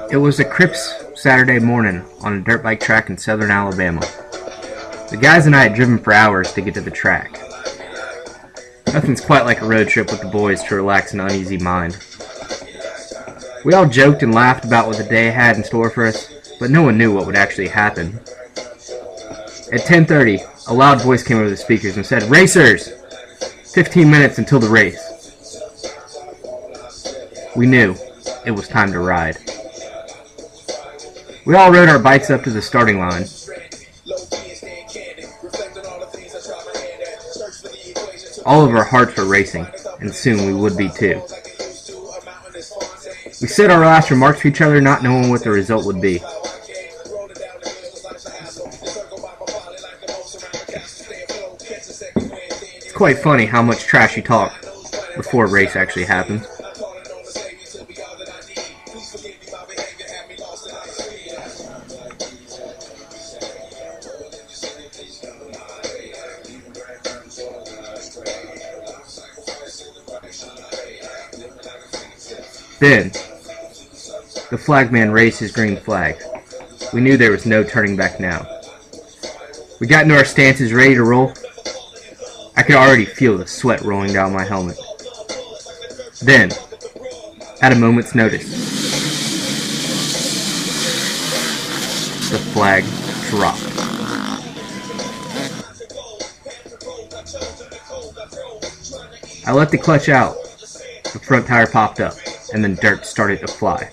It was a crisp Saturday morning on a dirt bike track in southern Alabama. The guys and I had driven for hours to get to the track. Nothing's quite like a road trip with the boys to relax an uneasy mind. We all joked and laughed about what the day had in store for us, but no one knew what would actually happen. At 10:30, a loud voice came over the speakers and said, "Racers! 15 minutes until the race." We knew it was time to ride. We all rode our bikes up to the starting line. All of our hearts were racing, and soon we would be too. We said our last remarks to each other, not knowing what the result would be. It's quite funny how much trash you talk before a race actually happens. Then, the flagman raised his green flag. We knew there was no turning back now. We got into our stances ready to roll. I could already feel the sweat rolling down my helmet. Then, at a moment's notice, the flag dropped. I let the clutch out. The front tire popped up, and then dirt started to fly.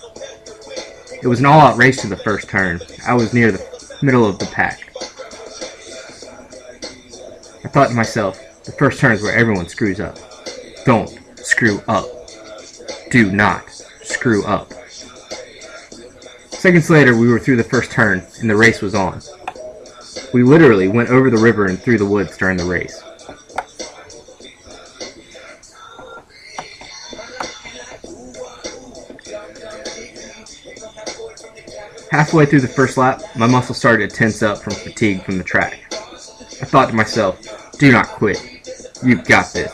It was an all-out race to the first turn. I was near the middle of the pack. I thought to myself, the first turn is where everyone screws up. Don't screw up. Do not screw up. Seconds later, we were through the first turn, and the race was on. We literally went over the river and through the woods during the race. Halfway through the first lap, my muscles started to tense up from fatigue from the track. I thought to myself, do not quit. You've got this.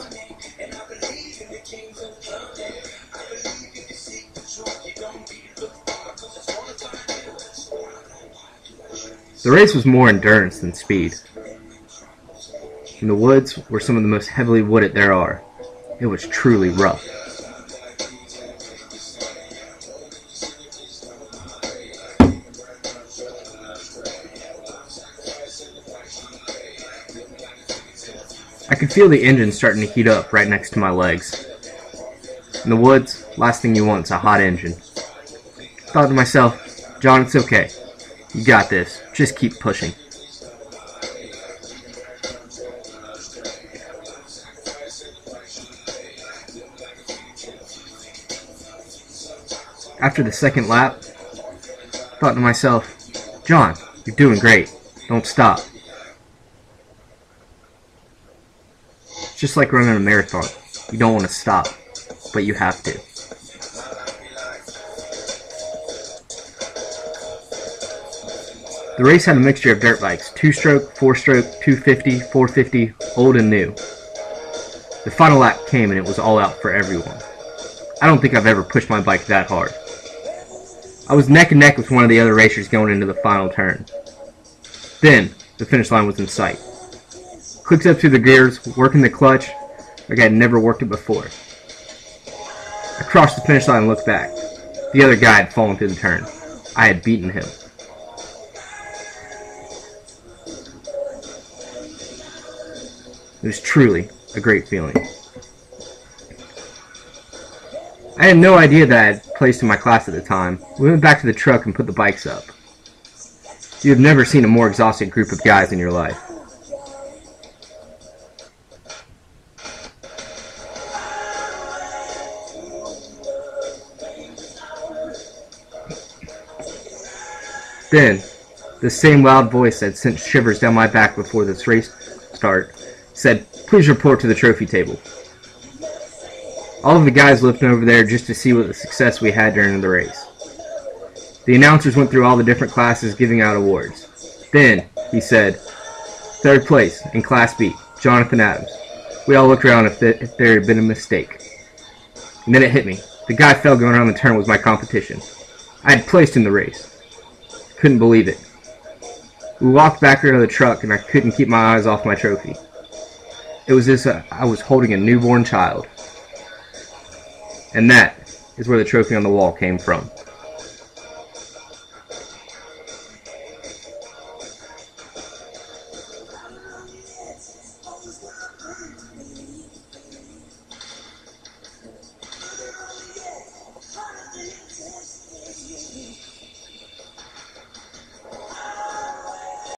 The race was more endurance than speed. And the woods were some of the most heavily wooded there are. It was truly rough. I could feel the engine starting to heat up right next to my legs. In the woods, last thing you want is a hot engine. I thought to myself, John, it's okay. You got this. Just keep pushing. After the second lap, I thought to myself, John, you're doing great. Don't stop. It's just like running a marathon. You don't want to stop, but you have to. The race had a mixture of dirt bikes, 2-stroke, 4-stroke, 250, 450, old and new. The final lap came and it was all out for everyone. I don't think I've ever pushed my bike that hard. I was neck and neck with one of the other racers going into the final turn. Then, the finish line was in sight. Clicks up through the gears, working the clutch like I had never worked it before. I crossed the finish line and looked back. The other guy had fallen through the turn. I had beaten him. It was truly a great feeling. I had no idea that I had placed in my class at the time. We went back to the truck and put the bikes up. You have never seen a more exhausted group of guys in your life. Then, the same loud voice that sent shivers down my back before this race start said, "Please report to the trophy table." All of the guys looked over there just to see what the success we had during the race. The announcers went through all the different classes giving out awards. Then, he said, "Third place in Class B, Jonathan Adams." We all looked around if there had been a mistake. And then it hit me. The guy fell going around the turn was my competition. I had placed in the race. Couldn't believe it. We walked back to the truck and I couldn't keep my eyes off my trophy. It was as if I was holding a newborn child. And that is where the trophy on the wall came from.